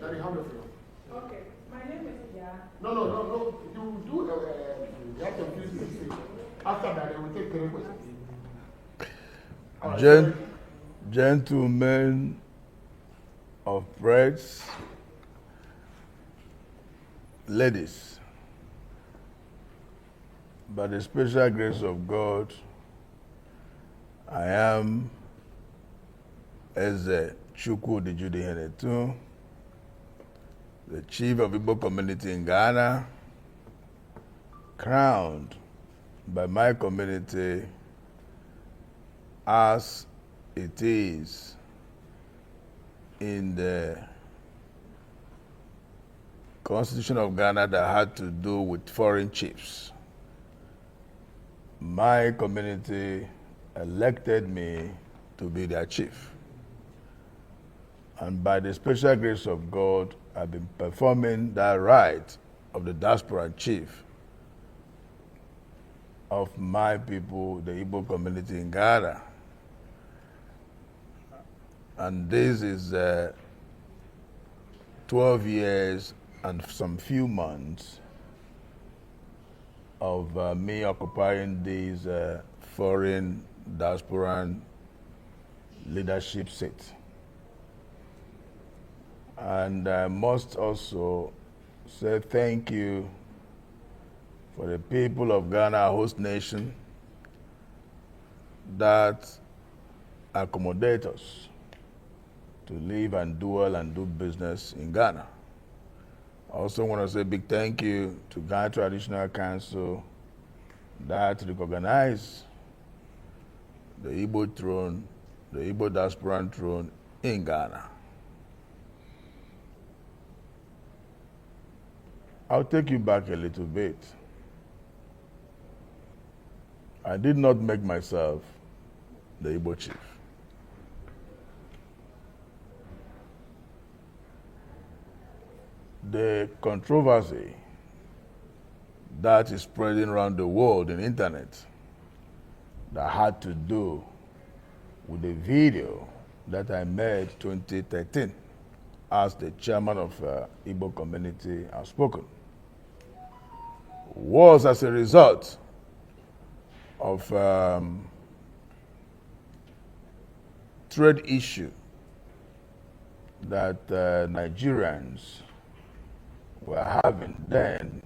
Daddy, how do you feel? Okay, my name is Ya. No. You do, you have to please me. After that, I will take 3 questions. Gentlemen of press, ladies, by the special grace of God, I am Eze Chukwu Dijudihenetu, the chief of Igbo community in Ghana, crowned by my community as it is in the Constitution of Ghana that had to do with foreign chiefs. My community elected me to be their chief. And by the special grace of God, I've been performing that right of the diaspora chief of my people, the Igbo community in Ghana. And this is 12 years and some few months of me occupying these foreign diasporan leadership seats. And I must also say thank you for the people of Ghana, our host nation, that accommodate us to live and dwell and do business in Ghana. I also want to say a big thank you to Ghana Traditional Council that recognize the Igbo throne, the Igbo diasporan throne in Ghana. I'll take you back a little bit. I did not make myself the Igbo chief. The controversy that is spreading around the world in the internet that had to do with the video that I made 2013 as the chairman of Igbo community outspoken was as a result of trade issue that Nigerians were having then.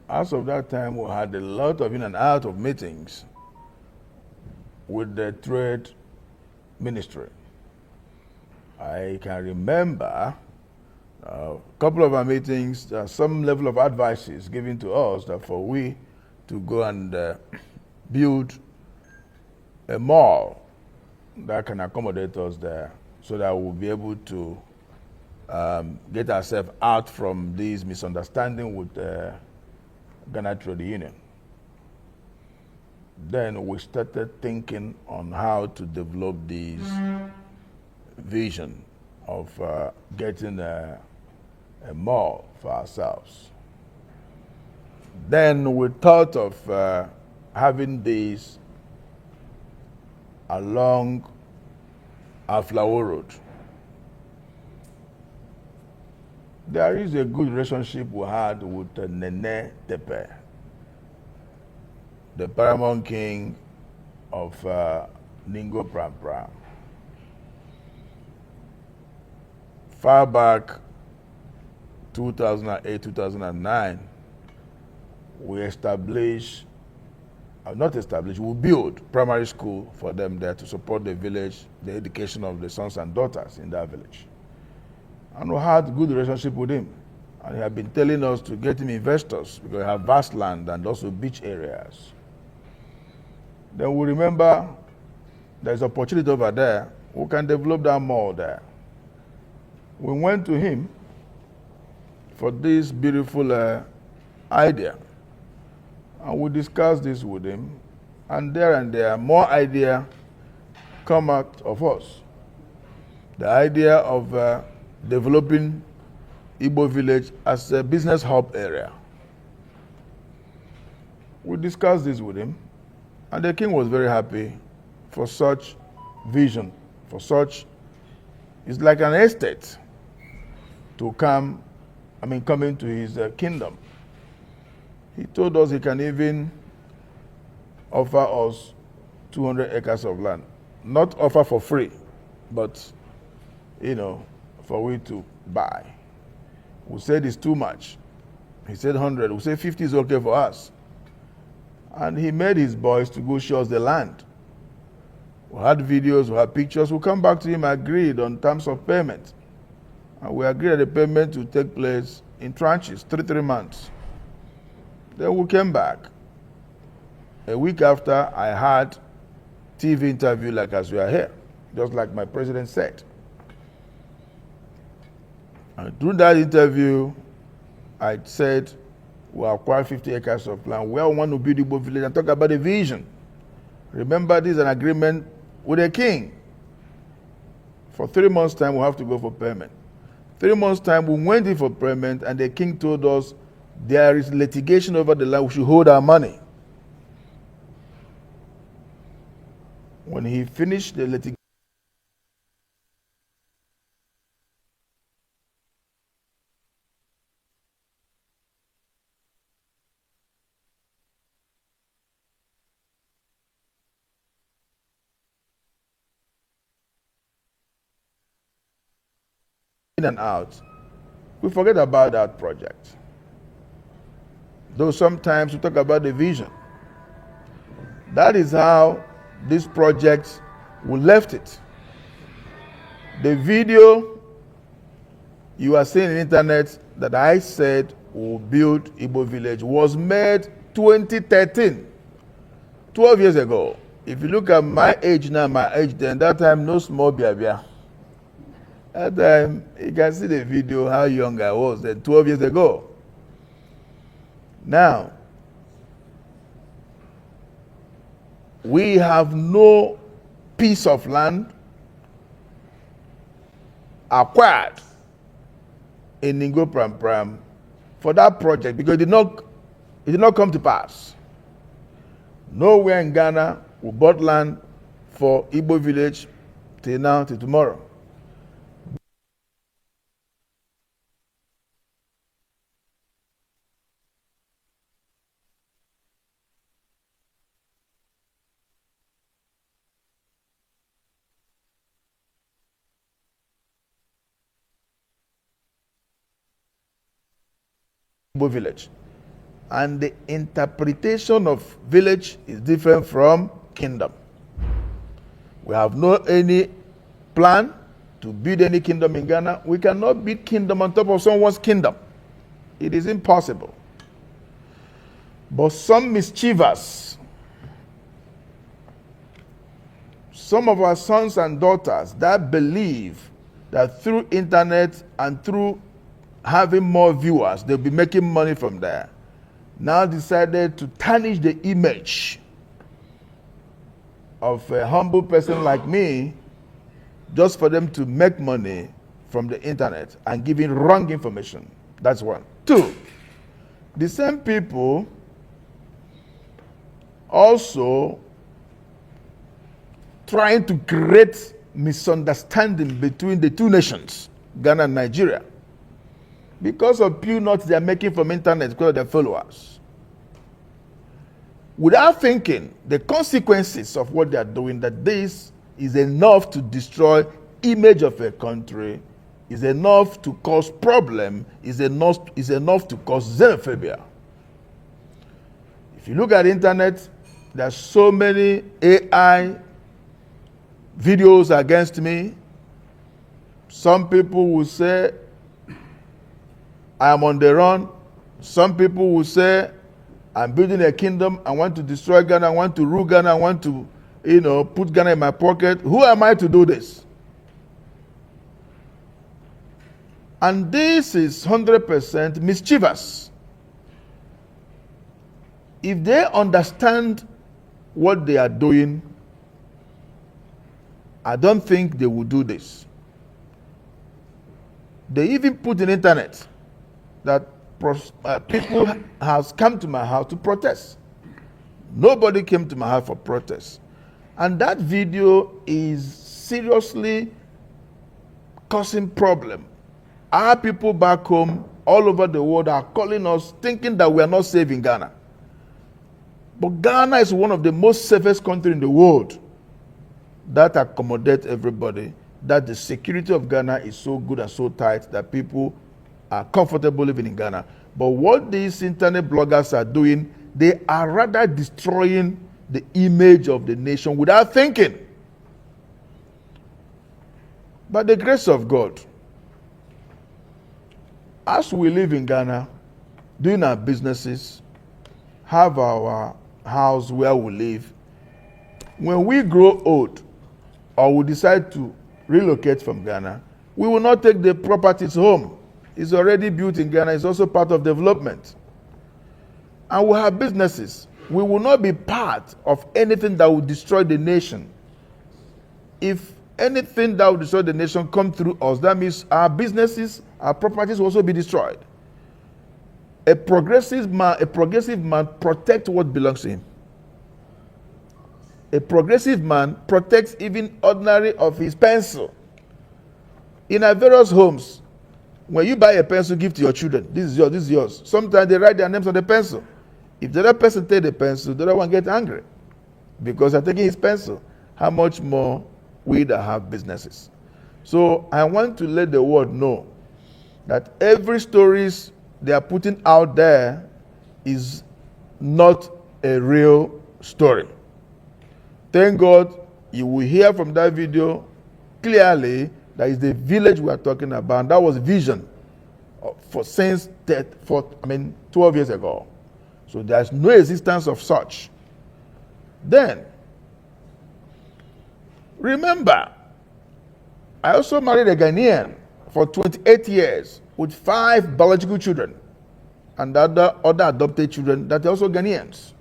As of that time, we had a lot of in and out of meetings with the trade ministry. I can remember a couple of our meetings, some level of advice is given to us that for we to go and build a mall that can accommodate us there so that we'll be able to get ourselves out from these misunderstanding with Ghana Trade Union. Then we started thinking on how to develop this vision of getting a mall for ourselves. Then we thought of having this along Aflawo Road. There is a good relationship we had with Nene Tepe, the paramount king of Ningo Pram. Far back, 2008, 2009, we built primary school for them there to support the village, the education of the sons and daughters in that village. And we had a good relationship with him. And he had been telling us to get him investors because we have vast land and also beach areas. Then we remember there's opportunity over there. We can develop that mall there. We went to him for this beautiful idea. And we discussed this with him, and there, more ideas come out of us. The idea of developing Igbo village as a business hub area. We discussed this with him, and the king was very happy for such vision, for such, it's like an estate to come into his kingdom. He told us he can even offer us 200 acres of land. Not offer for free, but, for we to buy. We said it's too much. He said 100. We said 50 is okay for us. And he made his boys to go show us the land. We had videos, we had pictures. We come back to him, agreed on terms of payment. And we agreed that the payment will take place in tranches, 3 months. Then we came back. A week after, I had TV interview like as we are here, just like my president said. And through that interview, I said, we acquired 50 acres of land. We want to build Igbo village and talk about the vision. Remember, this is an agreement with the king. For 3 months' time, we have to go for payment. 3 months' time, we went in for payment, and the king told us there is litigation over the land. We should hold our money. When he finished the litigation, in and out, we forget about that project. Though sometimes we talk about the vision. That is how this project, we left it. The video you are seeing on the internet that I said will build Igbo village was made 2013, 12 years ago. If you look at my age now, my age then, that time no small biabia. That time, you can see the video how young I was then, 12 years ago. Now, we have no piece of land acquired in Ningo Pram Pram for that project because it did not come to pass. Nowhere in Ghana we bought land for Igbo village till now, till tomorrow. Village, and the interpretation of village is different from kingdom. We have no any plan to build any kingdom in Ghana. We cannot build kingdom on top of someone's kingdom. It is impossible. But some mischievous, some of our sons and daughters that believe that through internet and through having more viewers, they'll be making money from there, now decided to tarnish the image of a humble person like me just for them to make money from the internet and giving wrong information. That's one. Two, the same people also trying to create misunderstanding between the two nations, Ghana and Nigeria. Because of pew notes they are making from internet because of their followers. Without thinking the consequences of what they are doing, that this is enough to destroy image of a country, is enough to cause problem, is enough to cause xenophobia. If you look at the internet, there are so many AI videos against me. Some people will say I am on the run. Some people will say, I'm building a kingdom. I want to destroy Ghana. I want to rule Ghana. I want to, put Ghana in my pocket. Who am I to do this? And this is 100% mischievous. If they understand what they are doing, I don't think they will do this. They even put in internet that people has come to my house to protest. Nobody came to my house for protest. And that video is seriously causing problem. Our people back home, all over the world, are calling us, thinking that we are not safe in Ghana. But Ghana is one of the most safest countries in the world that accommodate everybody, that the security of Ghana is so good and so tight that people are comfortable living in Ghana. But what these internet bloggers are doing, they are rather destroying the image of the nation without thinking. By the grace of God, as we live in Ghana, doing our businesses, have our house where we live, when we grow old or we decide to relocate from Ghana, we will not take the properties home. It's already built in Ghana. It's also part of development. And we have businesses. We will not be part of anything that will destroy the nation. If anything that will destroy the nation come through us, that means our businesses, our properties will also be destroyed. A progressive man protects what belongs to him. A progressive man protects even ordinary of his pencil. In our various homes, when you buy a pencil, give to your children. This is yours, this is yours. Sometimes they write their names on the pencil. If the other person take the pencil, the other one gets angry because they're taking his pencil. How much more we that have businesses? So I want to let the world know that every stories they are putting out there is not a real story. Thank God you will hear from that video clearly that is the village we are talking about. That was vision for 12 years ago. So there's no existence of such. Then, remember, I also married a Ghanaian for 28 years with 5 biological children and other adopted children that are also Ghanaians.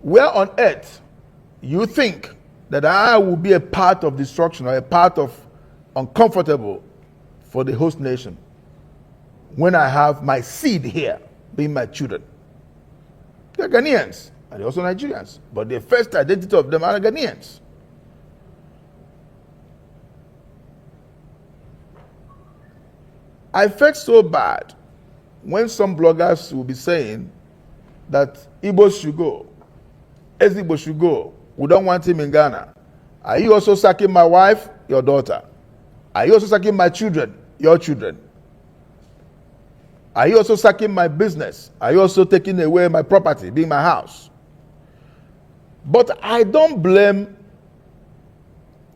Where on earth you think that I will be a part of destruction or a part of uncomfortable for the host nation when I have my seed here, being my children? They're Ghanaians and they're also Nigerians, but the first identity of them are Ghanaians. I felt so bad when some bloggers will be saying that Igbo should go, Igbo should go. We don't want him in Ghana. Are you also sacking my wife, your daughter? Are you also sacking my children, your children? Are you also sacking my business? Are you also taking away my property, being my house? But I don't blame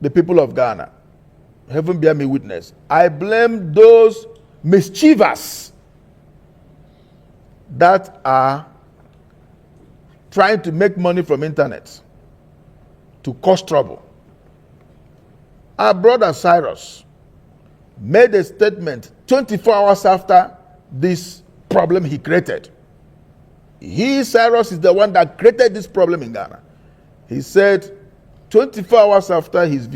the people of Ghana. Heaven bear me witness. I blame those mischievous that are trying to make money from internet to cause trouble. Our brother Cyrus made a statement 24 hours after this problem he created. Cyrus, is the one that created this problem in Ghana. He said 24 hours after his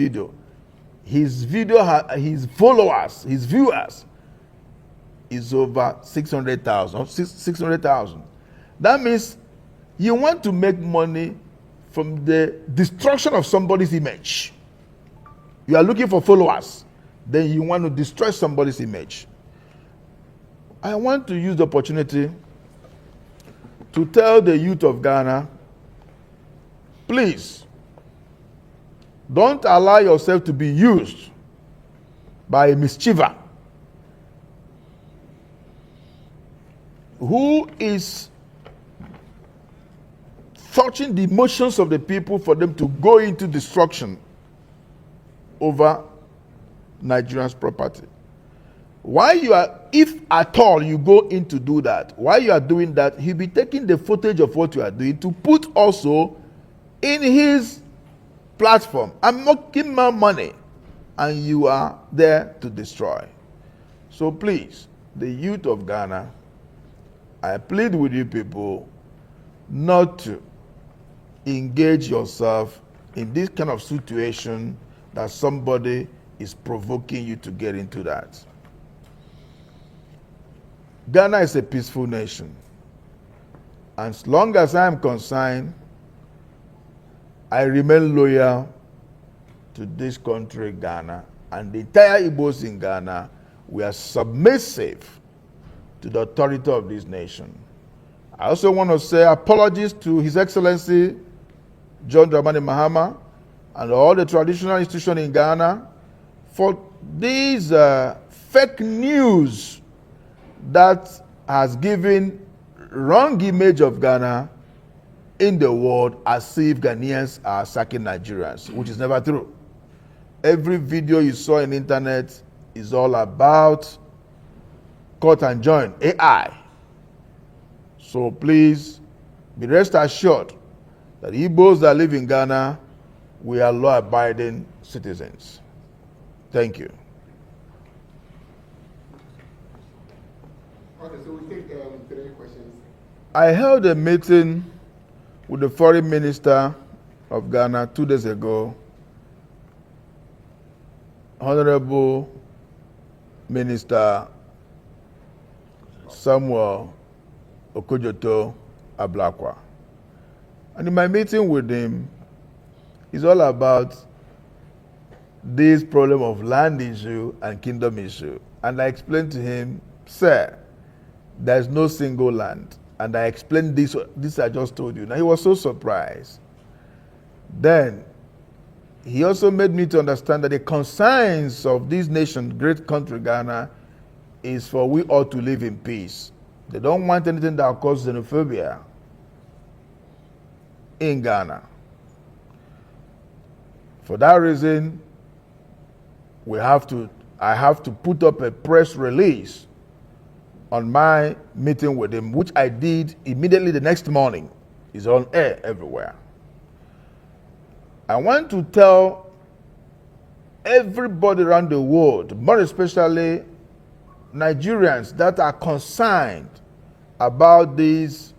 followers, his viewers is over 600,000. That means you want to make money from the destruction of somebody's image. You are looking for followers, then you want to destroy somebody's image. I want to use the opportunity to tell the youth of Ghana, please, don't allow yourself to be used by a mischiever who is touching the emotions of the people for them to go into destruction over Nigerians' property. If at all you go in to do that, while you are doing that, he'll be taking the footage of what you are doing to put also in his platform. I'm making my money. and you are there to destroy. So please, the youth of Ghana, I plead with you people not to engage yourself in this kind of situation that somebody is provoking you to get into that. Ghana is a peaceful nation. As long as I am concerned, I remain loyal to this country, Ghana, and the entire Igbos in Ghana. We are submissive to the authority of this nation. I also want to say apologies to His Excellency John Dramani Mahama and all the traditional institutions in Ghana for these fake news that has given wrong image of Ghana in the world as if Ghanaians are sacking Nigerians, which is never true. Every video you saw on the internet is all about cut and join, AI. So please be rest assured that Igbos that live in Ghana, we are law-abiding citizens. Thank you. Okay, so we take 3 questions. I held a meeting with the foreign minister of Ghana 2 days ago, Honorable Minister Samuel Okojoto Ablakwa. And in my meeting with him, it's all about this problem of land issue and kingdom issue. And I explained to him, sir, there's no single land. And I explained this I just told you. Now he was so surprised. Then he also made me to understand that the concerns of this nation, great country Ghana, is for we all to live in peace. They don't want anything that will cause xenophobia in Ghana. For that reason, I have to put up a press release on my meeting with him, which I did immediately the next morning. It's on air everywhere. I want to tell everybody around the world, more especially Nigerians that are concerned about these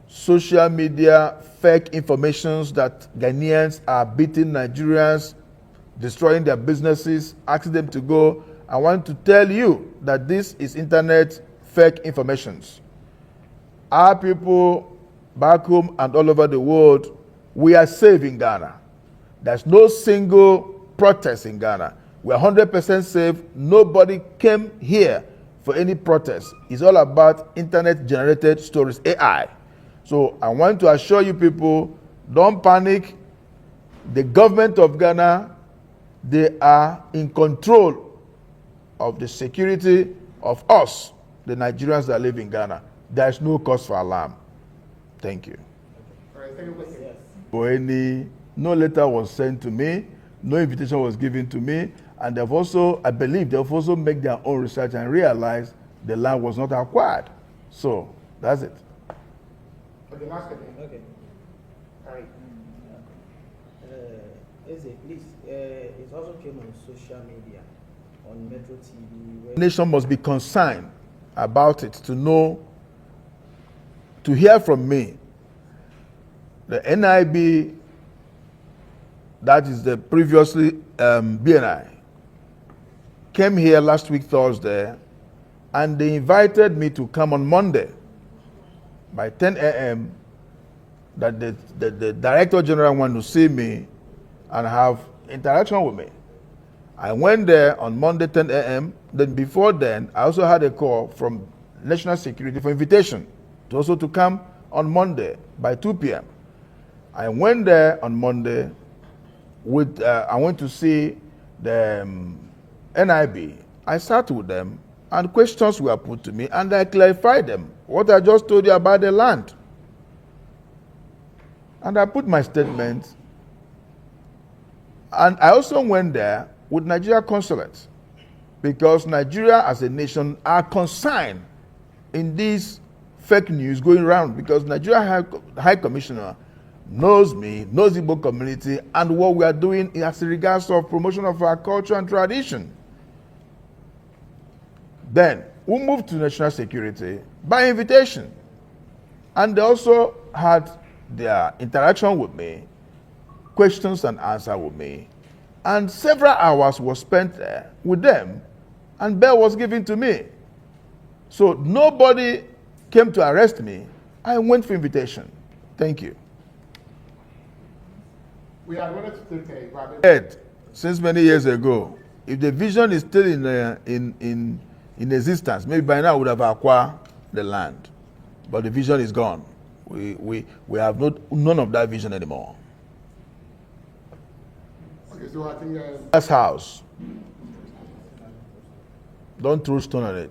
social media fake informations that Ghanaians are beating Nigerians, destroying their businesses, asking them to go. I want to tell you that this is internet fake informations. Our people back home and all over the world, we are safe in Ghana. There's no single protest in Ghana. We're 100% safe. Nobody came here for any protest. It's all about internet-generated stories, AI. So I want to assure you people, don't panic. The government of Ghana, they are in control of the security of us, the Nigerians that live in Ghana. There's no cause for alarm. Thank you. All right, second question. Yes. No letter was sent to me, no invitation was given to me, and they've also, I believe, they've also made their own research and realized the land was not acquired. So that's it. Okay, last question. Okay. All right. Please, it also came on social media, on Metro TV. The nation must be concerned about it to know, to hear from me. The NIB, that is the previously BNI, came here last week Thursday, and they invited me to come on Monday by 10 a.m. that the Director General wanted to see me and have interaction with me. I went there on Monday 10 a.m. Then before then, I also had a call from National Security for invitation to also to come on Monday by 2 p.m. I went there on Monday with, I went to see the NIB. I sat with them and questions were put to me and I clarified them. What I just told you about the land. And I put my statement. And I also went there with Nigeria consulate because Nigeria as a nation are concerned in this fake news going around because Nigeria High Commissioner knows me, knows the Igbo community, and what we are doing as regards of promotion of our culture and tradition. Then we moved to national security by invitation. And they also had their interaction with me, questions and answers with me. And several hours were spent there with them, and bail was given to me. So nobody came to arrest me. I went for invitation. Thank you. We are ready to take Since many years ago, if the vision is still in existence, maybe by now we would have acquired the land. But the vision is gone. We have none of that vision anymore. Okay, so I think That's house. Don't throw stone on it.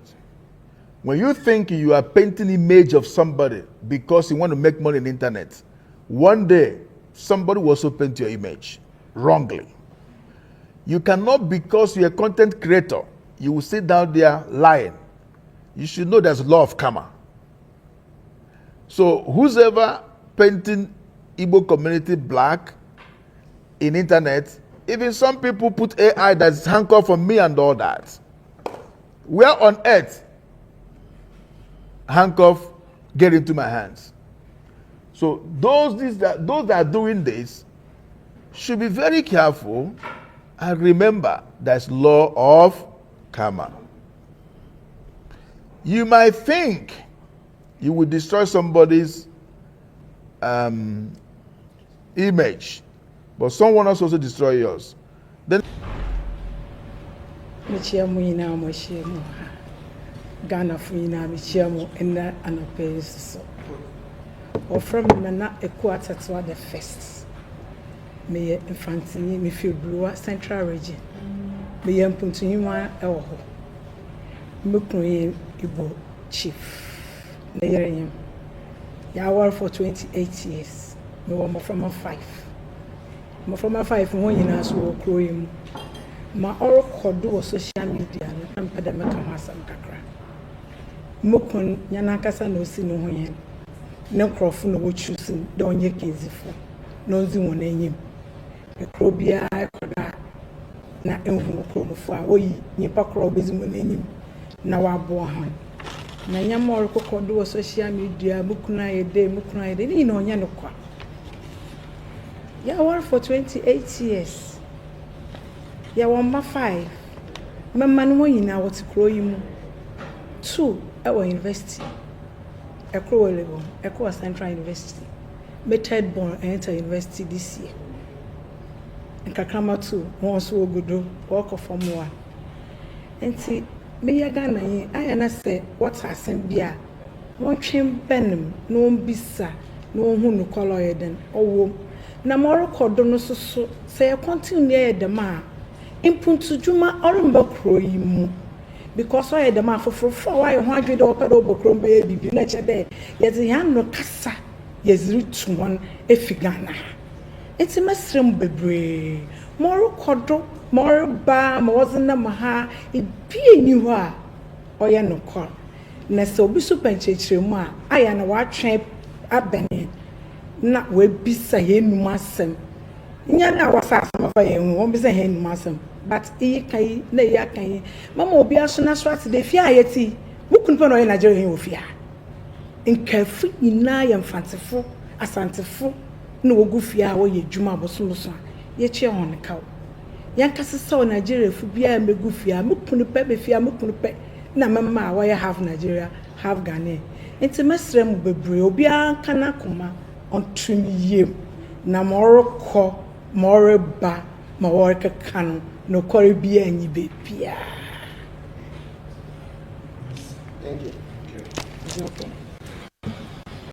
When you think you are painting image of somebody because you want to make money on the internet, one day somebody will also paint your image wrongly. You cannot, because you're a content creator, you will sit down there lying. You should know there's a law of karma. So who's ever painting Igbo community black in internet, even some people put AI that's handcuffed from me and all that. Where on earth handcuff get into my hands? So those that are doing this should be very careful and remember there's law of karma. You might think you will destroy somebody's image, but someone else also destroy yours. Then Ghana Fuina Michiamo and Anopes or from Mana Ekuonaba the first. May Infantini me feel blue central region. May Puntunima Elho Mukui Igbo chief. Nayarium Yawar for 28 years. No more from a 5. More from a 5 1 year as well growing. My oral kodo social media and pandemic Hassan Kakra. Mokon Yanakasa no si no yen. No crofo no choosing, don't ye kizifo. No zi one enyim. A crobia koda na enhu krofo a oyi nipa kro bezi mo enyim. Na wabo han. Na nyamor kodo social media mukuna yede ni no nya no kwa. Ya war for 28 years. Ya wamba 5. Mama no nyina what kro yimu. 2 our university. Ekuonaba Central University. Method born enter university this year. In Kakrama 2, once we go work of Form 1. And see, me Ghana, I and I say what I send beer. One chain benem, no bisa, no who no color eden, or na moro cordono so say I continue the ma. Impuntu Juma or mbakro because I had the man for 400 or Pedro baby, nature there. Yes, he had no cassa, yes, rich one, a figana. It's a mushroom baby. More cordo, more bar, more than a maha, it be new or ya no call. Nesso be super chema, I am a watch shape up Benny. Not will be saying massam. Yana was asked of a won't be saying massam. But e kai na ya kai mama obi aso na so ate de fia ayeti mukun pe no ye Nigeria hin ofia nkafu nyina ya mfantefo asantefo na wogu fia wo ye djuma abosomoso ye chie hon kaw yan kasesa o Nigeria fu bia megu fia mukun pe be fia mukun pe na mama wa ya half Nigeria half Ghana enti mesrem bebre obi an kana koma on trim yem na moroko moreba ma worka kanu no koribia any baby. Thank you. Okay.